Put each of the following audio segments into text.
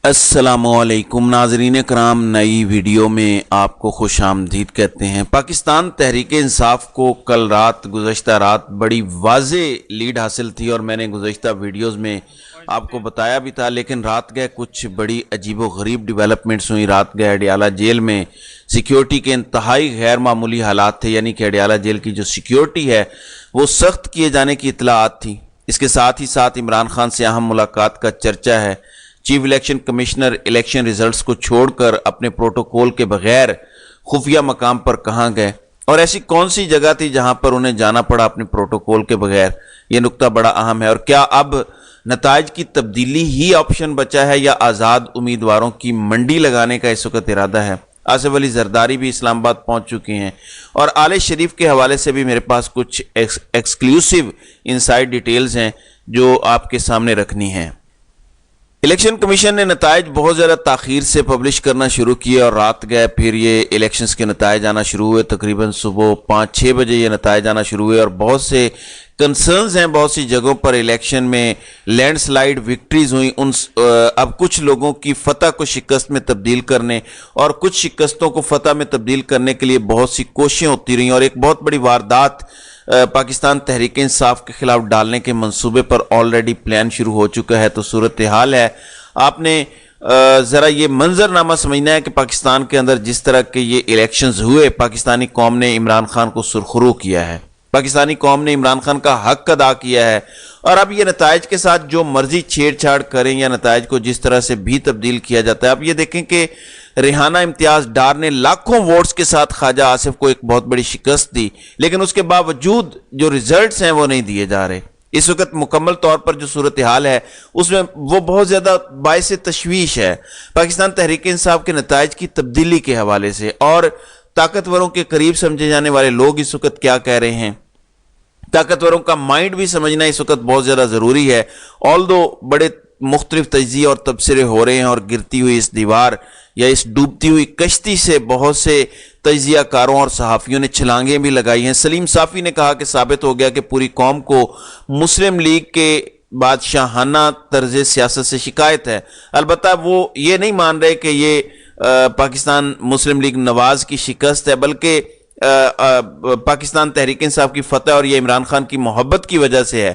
السلام علیکم ناظرین کرام، نئی ویڈیو میں آپ کو خوش آمدید کہتے ہیں۔ پاکستان تحریک انصاف کو کل گزشتہ رات بڑی واضح لیڈ حاصل تھی اور میں نے گزشتہ ویڈیوز میں آپ کو بتایا بھی تھا، لیکن رات گئے کچھ بڑی عجیب و غریب ڈیولپمنٹس ہوئی۔ رات گئے اڈیالہ جیل میں سیکیورٹی کے انتہائی غیر معمولی حالات تھے، یعنی کہ اڈیالہ جیل کی جو سیکیورٹی ہے وہ سخت کیے جانے کی اطلاعات تھی۔ اس کے ساتھ ہی ساتھ عمران خان سے اہم ملاقات کا چرچا ہے۔ Chief election commissioner election results کو چھوڑ کر اپنے پروٹوکول کے بغیر خفیہ مقام پر کہاں گئے اور ایسی کون سی جگہ تھی جہاں پر انہیں جانا پڑا اپنے پروٹوکول کے بغیر، یہ نقطہ بڑا اہم ہے۔ اور کیا اب نتائج کی تبدیلی ہی آپشن بچا ہے یا آزاد امیدواروں کی منڈی لگانے کا اس وقت ارادہ ہے؟ آصف علی زرداری بھی اسلام آباد پہنچ چکے ہیں اور آل شریف کے حوالے سے بھی میرے پاس کچھ ایکسکلوسیو انسائڈ ڈیٹیلز ہیں جو آپ کے سامنے رکھنی ہیں۔ الیکشن کمیشن نے نتائج بہت زیادہ تاخیر سے پبلش کرنا شروع کیے اور رات گئے پھر یہ الیکشنز کے نتائج آنا شروع ہوئے۔ تقریباً صبح 5-6 بجے یہ نتائج آنا شروع ہوئے اور بہت سے کنسرنز ہیں، بہت سی جگہوں پر الیکشن میں لینڈ سلائیڈ وکٹریز ہوئیں۔ اب کچھ لوگوں کی فتح کو شکست میں تبدیل کرنے اور کچھ شکستوں کو فتح میں تبدیل کرنے کے لیے بہت سی کوششیں ہوتی رہیں اور ایک بہت بڑی واردات پاکستان تحریک انصاف کے خلاف ڈالنے کے منصوبے پر آلریڈی پلان شروع ہو چکا ہے۔ تو صورتحال ہے، آپ نے ذرا یہ منظرنامہ سمجھنا ہے کہ پاکستان کے اندر جس طرح کے یہ الیکشنز ہوئے، پاکستانی قوم نے عمران خان کو سرخرو کیا ہے، پاکستانی قوم نے عمران خان کا حق ادا کیا ہے اور اب یہ نتائج کے ساتھ جو مرضی چھیڑ چھاڑ کریں یا نتائج کو جس طرح سے بھی تبدیل کیا جاتا ہے۔ اب یہ دیکھیں کہ ریحانہ امتیاز ڈار نے لاکھوں ووٹس کے ساتھ خواجہ آصف کو ایک بہت بڑی شکست دی، لیکن اس کے باوجود جو ریزلٹس ہیں وہ نہیں دیے جا رہے۔ اس وقت مکمل طور پر جو صورتحال ہے اس میں وہ بہت زیادہ باعث تشویش ہے پاکستان تحریک انصاف کے نتائج کی تبدیلی کے حوالے سے، اور طاقتوروں کے قریب سمجھے جانے والے لوگ اس وقت کیا کہہ رہے ہیں۔ طاقتوروں کا مائنڈ بھی سمجھنا اس وقت بہت زیادہ ضروری ہے۔ آلدو بڑے مختلف تجزیے اور تبصرے ہو رہے ہیں اور گرتی ہوئی اس دیوار یا اس ڈوبتی ہوئی کشتی سے بہت سے تجزیہ کاروں اور صحافیوں نے چھلانگیں بھی لگائی ہیں۔ سلیم صافی نے کہا کہ ثابت ہو گیا کہ پوری قوم کو مسلم لیگ کے بادشاہانہ طرز سیاست سے شکایت ہے۔ البتہ وہ یہ نہیں مان رہے کہ یہ پاکستان مسلم لیگ نواز کی شکست ہے، بلکہ پاکستان تحریک انصاف کی فتح اور یہ عمران خان کی محبت کی وجہ سے ہے۔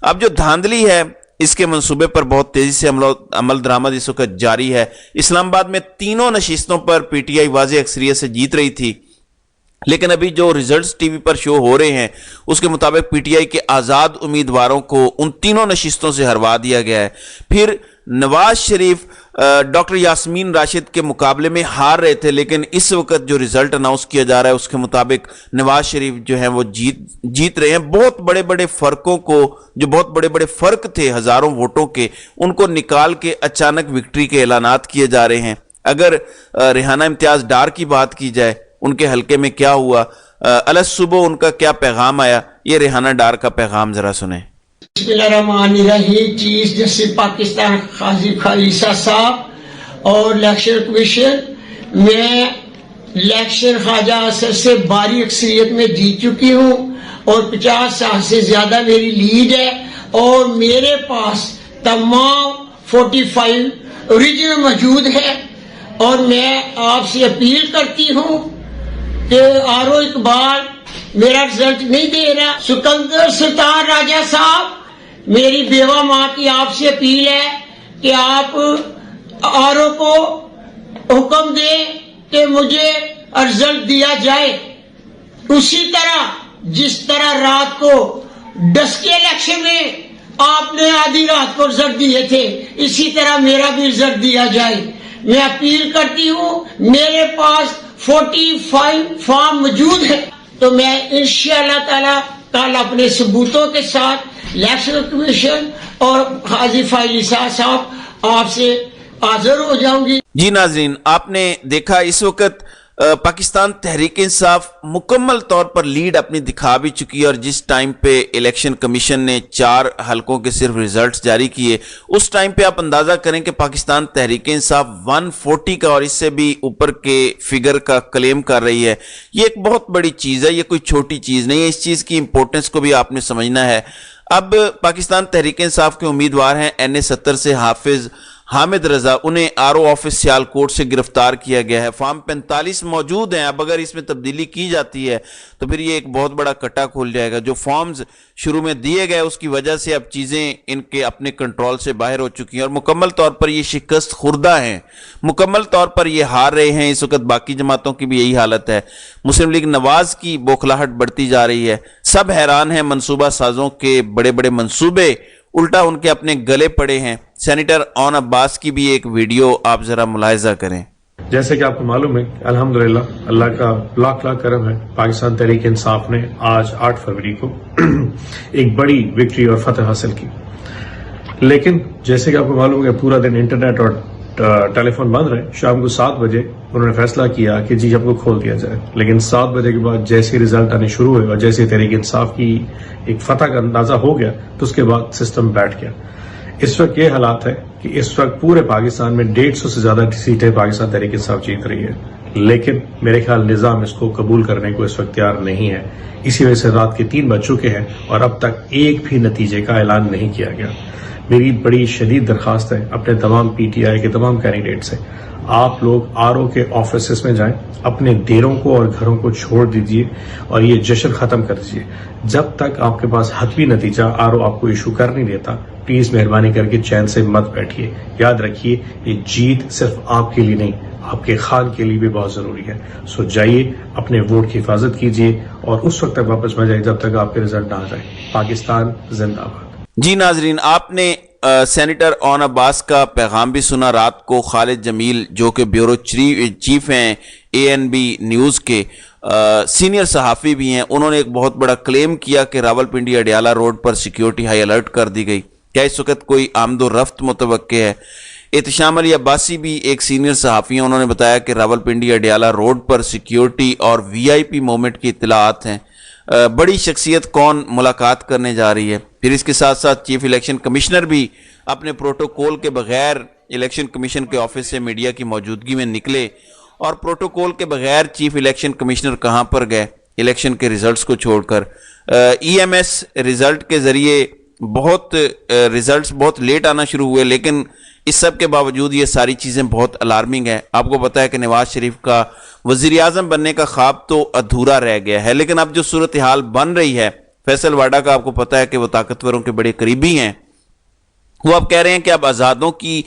اب جو دھاندلی ہے اس کے منصوبے پر بہت تیزی سے عمل درآمد اس وقت جاری ہے۔ اسلام آباد میں تینوں نشستوں پر پی ٹی آئی واضح اکثریت سے جیت رہی تھی، لیکن ابھی جو ریزلٹس ٹی وی پر شو ہو رہے ہیں اس کے مطابق پی ٹی آئی کے آزاد امیدواروں کو ان تینوں نشستوں سے ہروا دیا گیا ہے۔ پھر نواز شریف ڈاکٹر یاسمین راشد کے مقابلے میں ہار رہے تھے، لیکن اس وقت جو ریزلٹ اناؤنس کیا جا رہا ہے اس کے مطابق نواز شریف جو ہیں وہ جیت رہے ہیں۔ بہت بڑے بڑے فرقوں کو، جو بہت بڑے بڑے فرق تھے ہزاروں ووٹوں کے، ان کو نکال کے اچانک وکٹری کے اعلانات کیے جا رہے ہیں۔ اگر ریحانہ امتیاز ڈار کی بات کی جائے، ان کے حلقے میں کیا ہوا، صبح ان کا کیا پیغام آیا، یہ ریحانہ ڈار کا پیغام ذرا سنیں۔ بسم اللہ الرحمن الرحیم۔ چیف جسٹس پاکستان قاضی خلیصہ صاحب اور الیکشن کمیشن، میں الیکشن خواجہ آصف سے بھاری اکثریت میں جیت چکی ہوں اور 50 سال سے زیادہ میری لیڈ ہے اور میرے پاس تمام 45 اوریجنل موجود ہے اور میں آپ سے اپیل کرتی ہوں کہ آر او اقبال میرا رزلٹ نہیں دے رہا۔ سکندر سلطان راجہ صاحب، میری بیوہ ماں کی آپ سے اپیل ہے کہ آپ آر او کو حکم دیں کہ مجھے رزلٹ دیا جائے، اسی طرح جس طرح رات کو ڈسکے الیکشن میں آپ نے آدھی رات کو رزلٹ دیے تھے، اسی طرح میرا بھی رزلٹ دیا جائے۔ میں اپیل کرتی ہوں، میرے پاس 45 فارم موجود ہے تو میں انشاءاللہ تعالی کل اپنے ثبوتوں کے ساتھ الیکشن کمیشن اور قاضی خلیصہ صاحب آپ سے حاضر ہو جاؤں گی۔ جی ناظرین، آپ نے دیکھا اس وقت پاکستان تحریک انصاف مکمل طور پر لیڈ اپنی دکھا بھی چکی ہے اور جس ٹائم پہ الیکشن کمیشن نے 4 حلقوں کے صرف ریزلٹس جاری کیے، اس ٹائم پہ آپ اندازہ کریں کہ پاکستان تحریک انصاف 140 کا اور اس سے بھی اوپر کے فگر کا کلیم کر رہی ہے۔ یہ ایک بہت بڑی چیز ہے، یہ کوئی چھوٹی چیز نہیں ہے، اس چیز کی امپورٹنس کو بھی آپ نے سمجھنا ہے۔ اب پاکستان تحریک انصاف کے امیدوار ہیں NA 70 سے حامد رضا، انہیں RO آفس سیالکوٹ سے گرفتار کیا گیا ہے۔ فارم 45 موجود ہیں، اب اگر اس میں تبدیلی کی جاتی ہے تو پھر یہ ایک بہت بڑا کٹا کھول جائے گا۔ جو فارمز شروع میں دیے گئے اس کی وجہ سے اب چیزیں ان کے اپنے کنٹرول سے باہر ہو چکی ہیں اور مکمل طور پر یہ شکست خوردہ ہیں، مکمل طور پر یہ ہار رہے ہیں۔ اس وقت باقی جماعتوں کی بھی یہی حالت ہے۔ مسلم لیگ نواز کی بوکھلاہٹ بڑھتی جا رہی ہے، سب حیران ہیں، منصوبہ سازوں کے بڑے بڑے منصوبے الٹا ان کے اپنے گلے پڑے ہیں۔ سینیٹر اون عباس کی بھی ایک ویڈیو آپ ذرا ملاحظہ کریں۔ جیسے کہ آپ کو معلوم ہے الحمدللہ اللہ کا لاکھ لاکھ کرم ہے، پاکستان تحریک انصاف نے آج 8 فروری کو ایک بڑی وکٹری اور فتح حاصل کی، لیکن جیسے کہ آپ کو معلوم ہے پورا دن انٹرنیٹ اور ٹیلی فون بند رہے۔ شام کو 7 بجے انہوں نے فیصلہ کیا کہ جی ہم کو کھول دیا جائے، لیکن 7 بجے کے بعد جیسے رزلٹ آنے شروع ہوئے اور جیسے تحریک انصاف کی ایک فتح کا اندازہ ہو گیا تو اس کے بعد سسٹم بیٹھ گیا۔ اس وقت یہ حالات ہے کہ اس وقت پورے پاکستان میں 150 سے زیادہ سیٹیں پاکستان تحریک انصاف جیت رہی ہے، لیکن میرے خیال نظام اس کو قبول کرنے کو اس وقت تیار نہیں ہے۔ اسی وجہ سے رات کے 3 بج چکے ہیں اور اب تک ایک بھی نتیجے کا اعلان نہیں کیا گیا۔ میری بڑی شدید درخواست ہے اپنے تمام PTI کے تمام کینڈیڈیٹ سے، آپ لوگ RO کے آفیسز میں جائیں، اپنے ڈیروں کو اور گھروں کو چھوڑ دیجئے اور یہ جشن ختم کر دیجئے۔ جب تک آپ کے پاس حتمی نتیجہ RO آپ کو ایشو کر نہیں دیتا، پلیز مہربانی کر کے چین سے مت بیٹھیے۔ یاد رکھیے یہ جیت صرف آپ کے لیے نہیں، آپ کے خان کے لیے بھی بہت ضروری ہے۔ سو جائیے اپنے ووٹ کی حفاظت کیجئے اور اس وقت تک واپس نہ جائے جب تک آپ کے رزلٹ نہ آ جائے۔ پاکستان زندہ باد۔ جی ناظرین، آپ نے سینیٹر اون عباس کا پیغام بھی سنا۔ رات کو خالد جمیل جو کہ بیورو چیف ہیں ANB نیوز کے، سینئر صحافی بھی ہیں، انہوں نے ایک بہت بڑا کلیم کیا کہ راولپنڈی اڈیالہ روڈ پر سیکیورٹی ہائی الرٹ کر دی گئی۔ کیا اس وقت کوئی آمد و رفت متوقع ہے؟ احتشام علی عباسی بھی ایک سینئر صحافی ہیں، انہوں نے بتایا کہ راولپنڈی اڈیالہ روڈ پر سیکیورٹی اور VIP موومنٹ کی اطلاعات ہیں۔ بڑی شخصیت کون ملاقات کرنے جا رہی ہے؟ پھر اس کے ساتھ ساتھ چیف الیکشن کمشنر بھی اپنے پروٹوکول کے بغیر الیکشن کمیشن کے آفس سے میڈیا کی موجودگی میں نکلے، اور پروٹوکول کے بغیر چیف الیکشن کمشنر کہاں پر گئے الیکشن کے ریزلٹس کو چھوڑ کر؟ EMS ریزلٹ کے ذریعے ریزلٹس بہت لیٹ آنا شروع ہوئے، لیکن اس سب کے باوجود یہ ساری چیزیں بہت الارمنگ ہیں۔ آپ کو پتا ہے کہ نواز شریف کا وزیر اعظم بننے کا خواب تو ادھورا رہ گیا ہے، لیکن اب جو صورتحال بن رہی ہے، فیصل واڈا کا آپ کو پتا ہے کہ وہ طاقتوروں کے بڑے قریبی ہیں، وہ اب کہہ رہے ہیں کہ اب آزادوں کی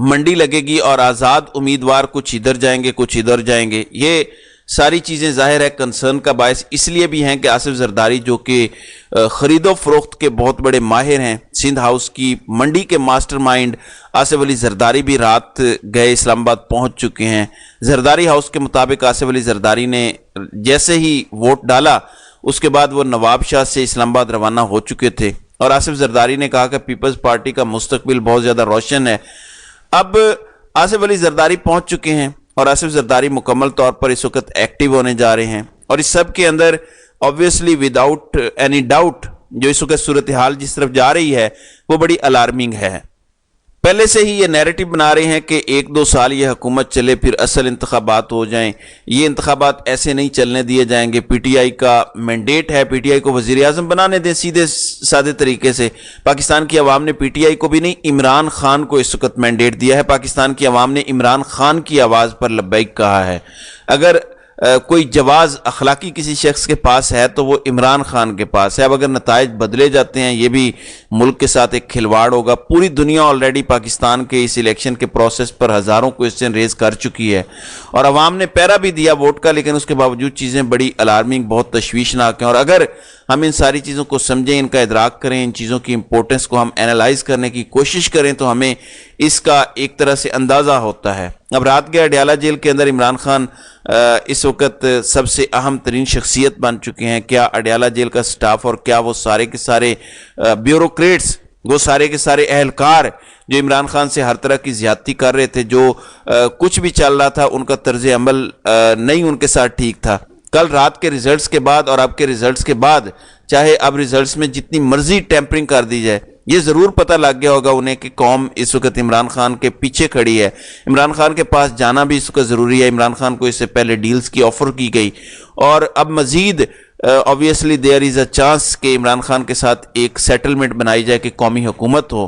منڈی لگے گی اور آزاد امیدوار کچھ ادھر جائیں گے کچھ ادھر جائیں گے۔ یہ ساری چیزیں ظاہر ہے کنسرن کا باعث اس لیے بھی ہیں کہ آصف زرداری جو کہ خرید و فروخت کے بہت بڑے ماہر ہیں، سندھ ہاؤس کی منڈی کے ماسٹر مائنڈ آصف علی زرداری بھی رات گئے اسلام آباد پہنچ چکے ہیں۔ زرداری ہاؤس کے مطابق آصف علی زرداری نے جیسے ہی ووٹ ڈالا اس کے بعد وہ نواب شاہ سے اسلام آباد روانہ ہو چکے تھے، اور آصف زرداری نے کہا کہ پیپلز پارٹی کا مستقبل بہت زیادہ روشن ہے۔ اب آصف علی زرداری پہنچ چکے ہیں اور آصف زرداری مکمل طور پر اس وقت ایکٹیو ہونے جا رہے ہیں، اور اس سب کے اندر obviously without any doubt جو اس وقت صورتحال جس طرف جا رہی ہے وہ بڑی الارمنگ ہے۔ پہلے سے ہی یہ نیریٹو بنا رہے ہیں کہ 1-2 سال یہ حکومت چلے پھر اصل انتخابات ہو جائیں، یہ انتخابات ایسے نہیں چلنے دیے جائیں گے۔ PTI کا مینڈیٹ ہے، PTI کو وزیر اعظم بنانے دیں سیدھے سادے طریقے سے۔ پاکستان کی عوام نے PTI کو بھی نہیں، عمران خان کو اس وقت مینڈیٹ دیا ہے۔ پاکستان کی عوام نے عمران خان کی آواز پر لبیک کہا ہے۔ اگر کوئی جواز اخلاقی کسی شخص کے پاس ہے تو وہ عمران خان کے پاس ہے۔ اب اگر نتائج بدلے جاتے ہیں یہ بھی ملک کے ساتھ ایک کھلواڑ ہوگا۔ پوری دنیا آلریڈی پاکستان کے اس الیکشن کے پروسیس پر ہزاروں کوسچن ریز کر چکی ہے اور عوام نے پیرا بھی دیا ووٹ کا، لیکن اس کے باوجود چیزیں بڑی الارمنگ، بہت تشویشناک ہیں۔ اور اگر ہم ان ساری چیزوں کو سمجھیں، ان کا ادراک کریں، ان چیزوں کی امپورٹنس کو ہم اینالائز کرنے کی کوشش کریں تو ہمیں اس کا ایک طرح سے اندازہ ہوتا ہے۔ اب رات کے اڈیالہ جیل کے اندر عمران خان اس وقت سب سے اہم ترین شخصیت بن چکے ہیں۔ کیا اڈیالہ جیل کا سٹاف اور کیا وہ سارے کے سارے بیوروکریٹس، وہ سارے کے سارے اہلکار جو عمران خان سے ہر طرح کی زیادتی کر رہے تھے، جو کچھ بھی چل رہا تھا ان کا طرز عمل نہیں ان کے ساتھ ٹھیک تھا، کل رات کے ریزلٹس کے بعد اور اب کے ریزلٹس کے بعد چاہے اب ریزلٹس میں جتنی مرضی ٹیمپرنگ کر دی جائے، یہ ضرور پتہ لگ گیا ہوگا انہیں کہ قوم اس وقت عمران خان کے پیچھے کھڑی ہے۔ عمران خان کے پاس جانا بھی اس وقت ضروری ہے۔ عمران خان کو اس سے پہلے ڈیلز کی آفر کی گئی اور اب مزید obviously there is a chance کہ عمران خان کے ساتھ ایک سیٹلمنٹ بنائی جائے کہ قومی حکومت ہو۔